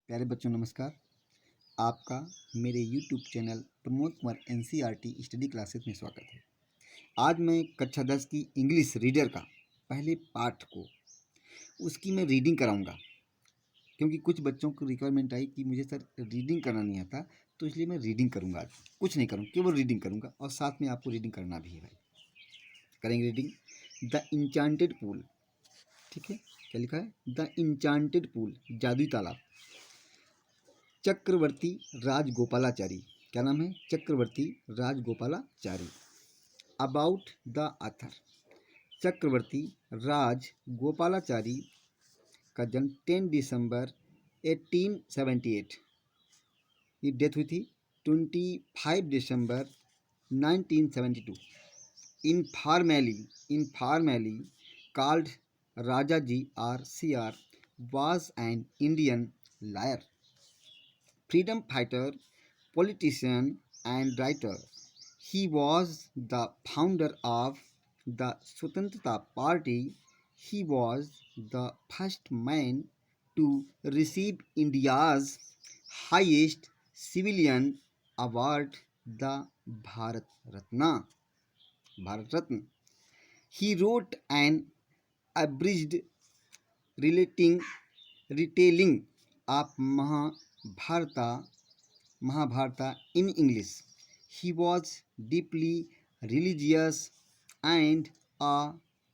प्यारे बच्चों नमस्कार। आपका मेरे YouTube channel Pramod Kumar NCERT study classes में स्वागत है। आज मैं कक्षा 10 की इंग्लिश रीडर का पहले पाठ को उसकी मैं रीडिंग कराऊंगा, क्योंकि कुछ बच्चों को रिक्वायरमेंट आई कि मुझे सर रीडिंग करना नहीं आता, तो इसलिए मैं रीडिंग करूंगा। आज कुछ नहीं करूँगा, केवल रीडिंग करूँगा और साथ में आपको रीडिंग करना भी है भाई। करेंगे रीडिंग। द इंचांटेड पूल, ठीक है, क्या लिखा है? द इंचांटेड पूल, जादुई तालाब। चक्रवर्ती राजगोपालाचारी, क्या नाम है? चक्रवर्ती राजगोपालाचारी। अबाउट द ऑथर, चक्रवर्ती राजगोपालाचारी का जन्म 10 दिसंबर 1878, ये डेथ हुई थी 25 दिसंबर 1972। Informally called Rajaji RCR was an Indian lawyer, freedom fighter, politician, and writer. He was the founder of the Swatantrata Party. He was the first man to receive India's highest civilian award, the Bharat Ratna. He wrote an abridged retelling of Mahabharata in English. He was deeply religious and a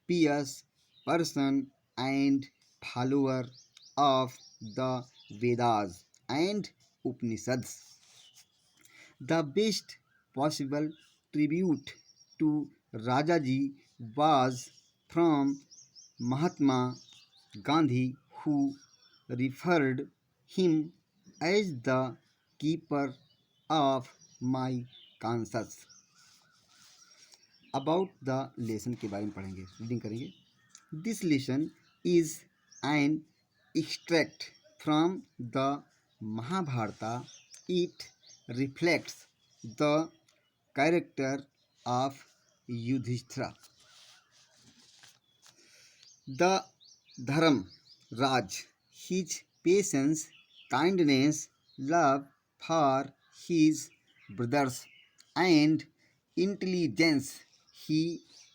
pious person and follower of the Vedas and Upanishads. The best possible tribute to Rajaji was from Mahatma Gandhi, who referred him as the keeper of my conscience. About the lesson के बारे में पढ़ेंगे, reading करेंगे। This lesson is an extract from the Mahabharata. It reflects the character of Yudhishthira. The Dharmaraj, his patience, kindness, love for his brothers, and intelligence. He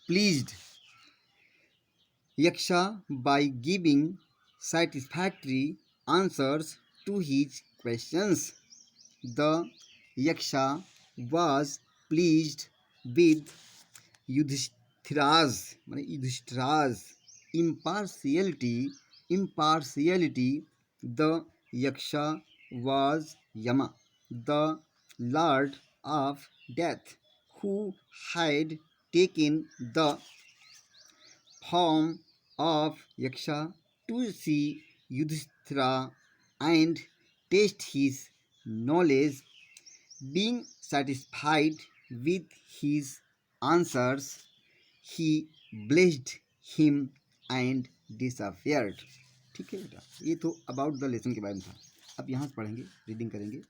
pleased Yaksha by giving satisfactory answers to his questions. The Yaksha was pleased with Yudhishthira's impartiality. The Yaksha was Yama, the Lord of Death, who had taken the form of Yaksha to see Yudhishthira and test his knowledge. Being satisfied with his answers, he blessed him and disappeared. ठीक है बेटा, ये तो about the lesson के बारे में था। अब यहाँ से पढ़ेंगे, रीडिंग करेंगे।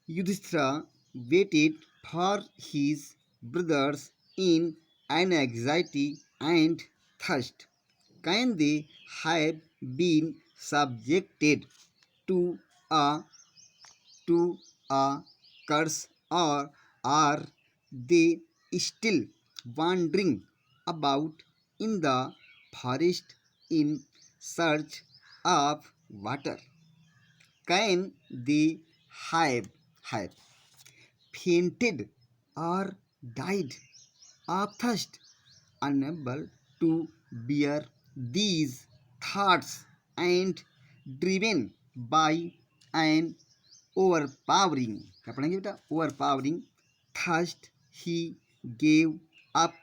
Yudhishthir waited for his brothers in anxiety and thirst. Can they have been subjected to a curse, or are they still wandering about in the forest in search of water? Can they have fainted or died of thirst, unable to bear these thoughts and driven by an overpowering, क्या पढ़ेंगे बेटा? Overpowering thirst, he gave up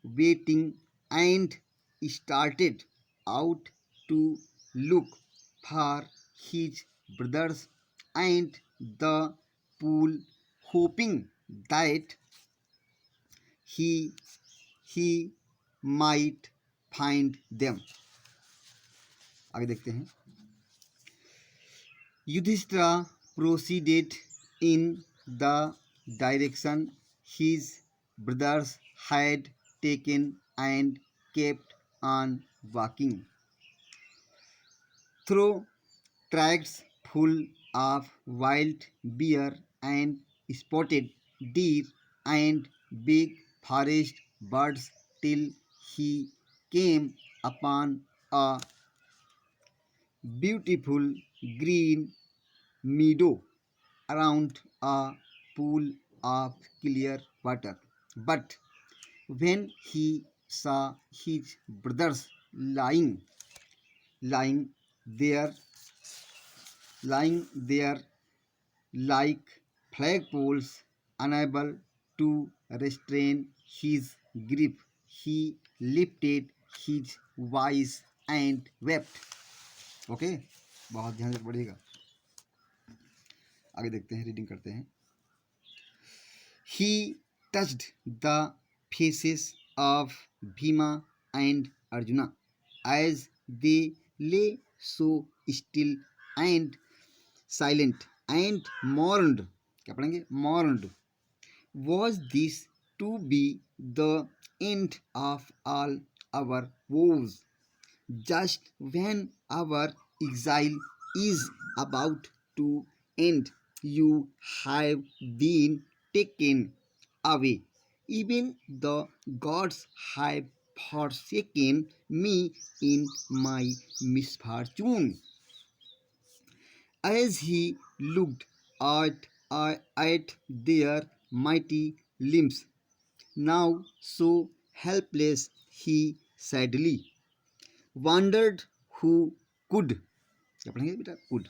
waiting and started out to look for his brothers and the pool, hoping that he might find them. आगे देखते हैं। Yudhishthira proceeded in the direction his brothers had taken and kept on walking through tracks full of wild bear and spotted deer and big forest birds till he came upon a beautiful green meadow around a pool of clear water. But when he saw his brothers lying there, lying there like flagpoles, unable to restrain his grief, he lifted his voice and wept. Okay बहुत ध्यान से पढ़िएगा. आगे देखते हैं, reading करते हैं. He touched the faces of Bhima and Arjuna as they lay so still and silent and mourned. क्या पढ़ेंगे? Mourned. Was this to be the end of all our woes? Just when our exile is about to end, you have been taken away. Even the gods have forsaken me in my misfortune. As he looked at their mighty limbs, now so helpless, he sadly wondered who could, क्या पढ़ेंगे बेटा? Could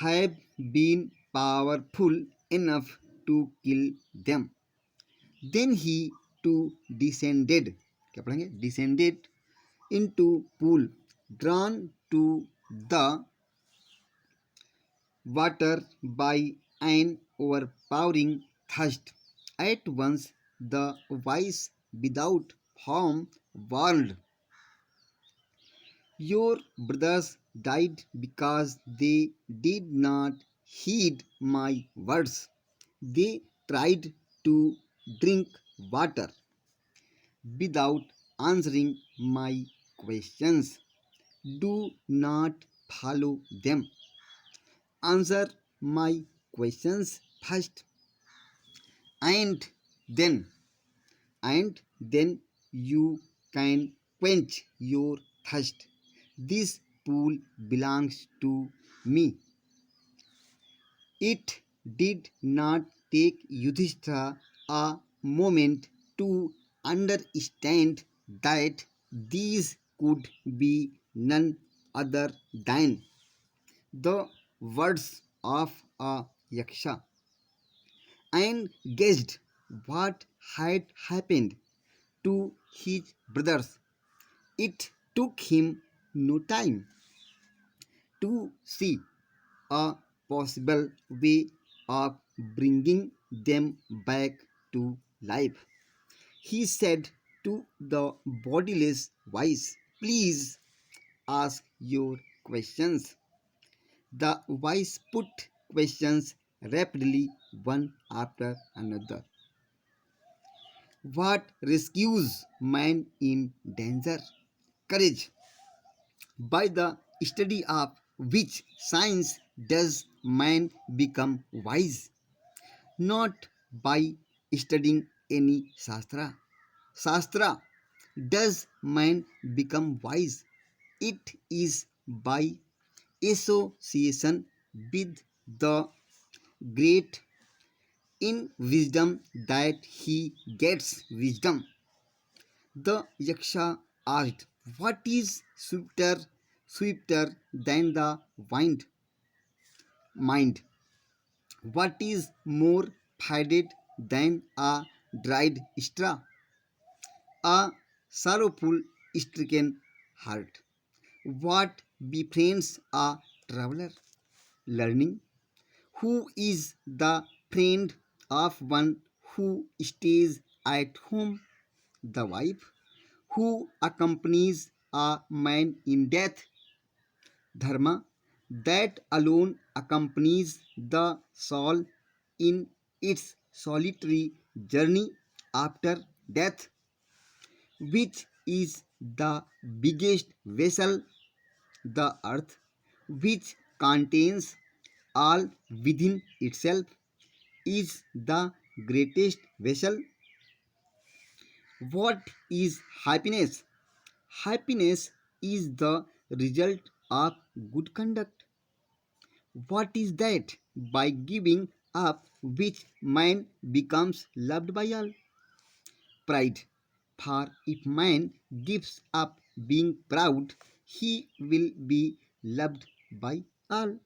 have been powerful enough to kill them. Then he too descended, क्या पढ़ेंगे? Descended into pool, drawn to the water by an overpowering thirst. At once the voice without form warned, your brothers died because they did not heed my words. They tried to drink water without answering my questions. Do not follow them. Answer my questions first, and then and then you can quench your thirst. This pool belongs to me. It did not take Yudhishthira a moment to understand that these could be none other than the words of a yaksha, and guessed what had happened to his brothers. It took him no time to see a possible way of bringing them back to life. He said to the bodiless voice, please ask your questions. The voice put questions rapidly, one after another. What rescues man in danger? Courage. By the study of which science does man become wise? Not by studying any Shastra. Shastra does man become wise? It is by association with the great in wisdom that he gets wisdom. The Yaksha asked, what is swifter than the wind? Mind. What is more faded than a dried straw? A sorrowful stricken heart. What befriends a traveler? Learning. Who is the friend of one who stays at home? The wife. Who accompanies a man in death? Dharma. That alone accompanies the soul in its solitary journey after death. Which is the biggest vessel? The earth. Which contains all within itself, is the greatest vessel. What is happiness? Happiness is the result of good conduct. What is that? By giving up which man becomes loved by all. Pride. For if man gives up being proud, he will be loved by all.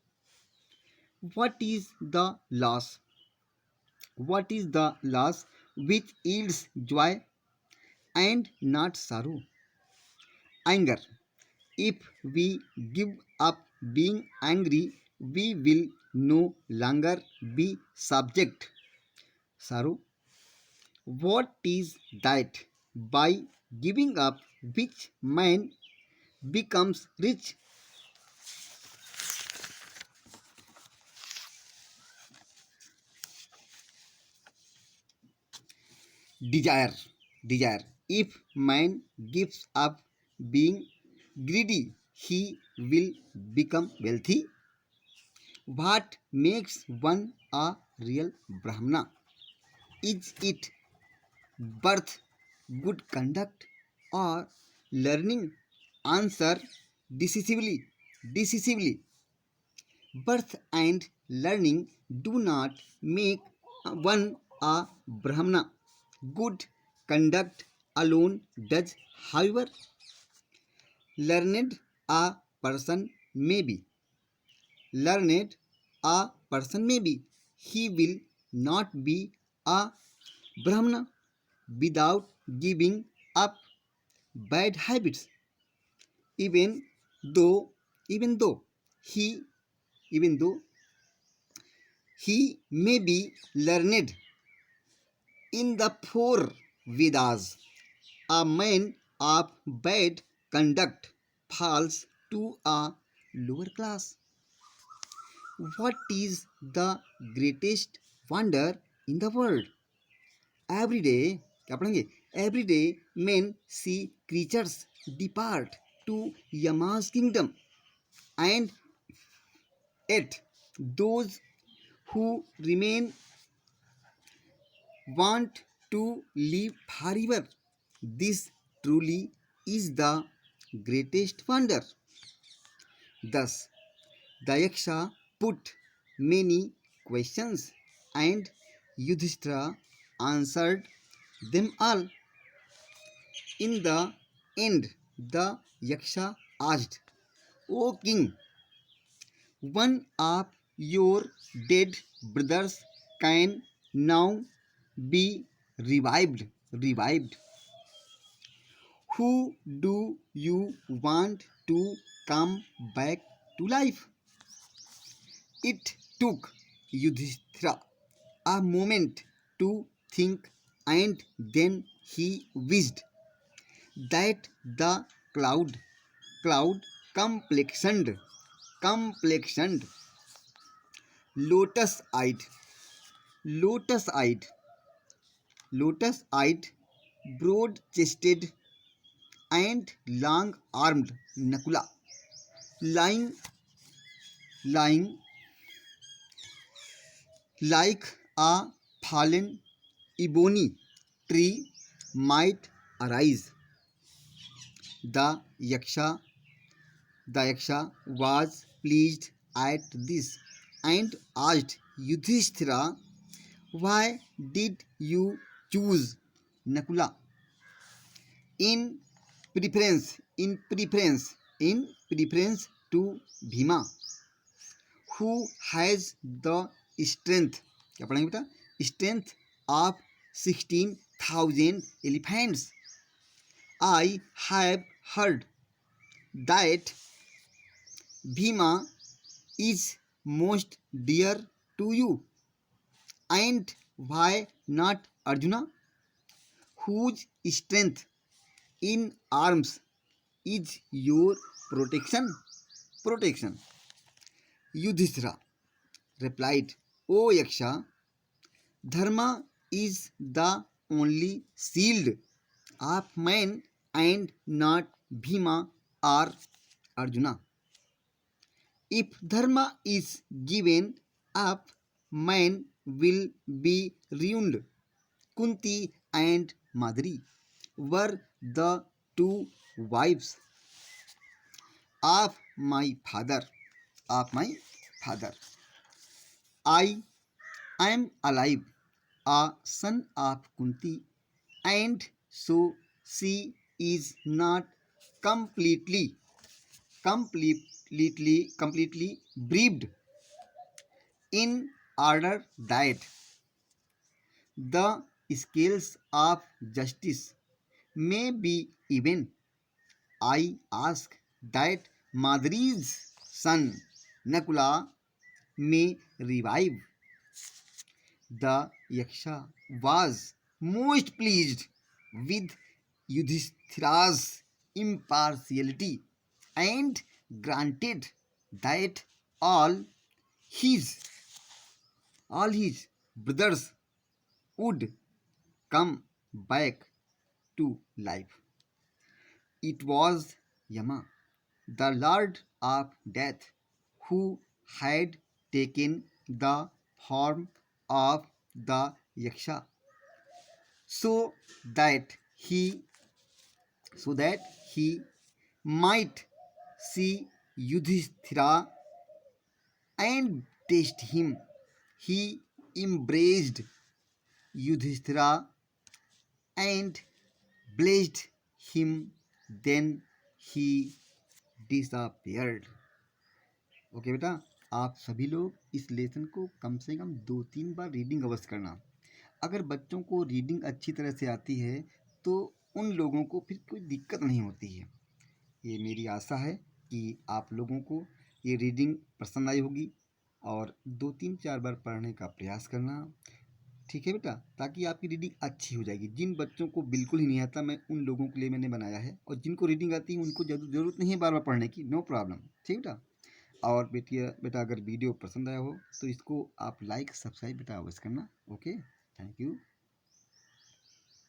What is the loss? What is the loss which yields joy and not sorrow? Anger. If we give up being angry, we will no longer be subject. Sorrow. What is that? By giving up which man becomes rich. Desire. Desire. If man gives up being greedy, he will become wealthy. What makes one a real Brahmana? Is it birth, good conduct, or learning? Answer decisively. Decisively. Birth and learning do not make one a Brahmana. Good conduct alone does, however. Learned a person may be. Learned a person may be. He will not be a Brahmana without giving up bad habits, even though even though he even though he may be learned in the four Vedas. A man of bad conduct falls to a lower class. What is the greatest wonder in the world? Every day क्या पढ़ेंगे? Every day men see creatures depart to Yama's kingdom, and yet those who remain want to live forever. This truly is the greatest wonder. Thus, the Yaksha put many questions, and Yudhishthira answered them all. In the end, the Yaksha asked, O king, one of your dead brothers can now be revived. Who do you want to come back to life? It took Yudhishthira a moment to think, and then he wished that the cloud complexioned, lotus-eyed, lotus-eyed, lotus-eyed, broad-chested, and long-armed Nakula, lying lying like a fallen ebony tree might arise. The Yaksha, the Yaksha was pleased at this and asked Yudhishthira, why did you choose Nakula in preference to Bhima, who has the strength, क्या पढ़ेंगे बेटा? Strength of 16,000 elephants. I have heard that Bhima is most dear to you. And why not Arjuna, whose strength in arms is your protection? Yudhishthira replied, O Yaksha, Dharma is the only shield of man and not Bhima or Arjuna. If dharma is given up, man will be ruined. Kunti and Madri were the two wives of my father. Of my father. I am alive, a son of Kunti, and so she is not completely, completely briefed in order that the scales of justice may be even. I ask that Madri's son Nakula may revive. The Yaksha was most pleased with Yudhishthira's impartiality and granted that his all his brothers would come back to life. It was Yama, the Lord of Death, who had taken the form of the Yaksha so that he so that he might see Yudhishthira and test him. He embraced Yudhishthira and blessed him. Then he disappeared. Okay बेटा, आप सभी लोग इस lesson को कम से कम 2-3 बार reading अवश्य करना। अगर बच्चों को रीडिंग अच्छी तरह से आती है तो उन लोगों को फिर कोई दिक्कत नहीं होती है। ये मेरी आशा है कि आप लोगों को ये रीडिंग पसंद आई होगी और 2-3-4 बार पढ़ने का प्रयास करना। ठीक है बेटा, ताकि आपकी रीडिंग अच्छी हो जाएगी। जिन बच्चों को बिल्कुल ही नहीं आता, मैं उन लोगों के लिए मैंने बनाया है, और जिनको रीडिंग आती है उनको ज़रूरत नहीं है बार बार पढ़ने की, नो प्रॉब्लम। ठीक है बेटा। और बेटा अगर वीडियो पसंद आया हो तो इसको आप लाइक सब्सक्राइब बेटा अवश्य करना। Okay, thank you.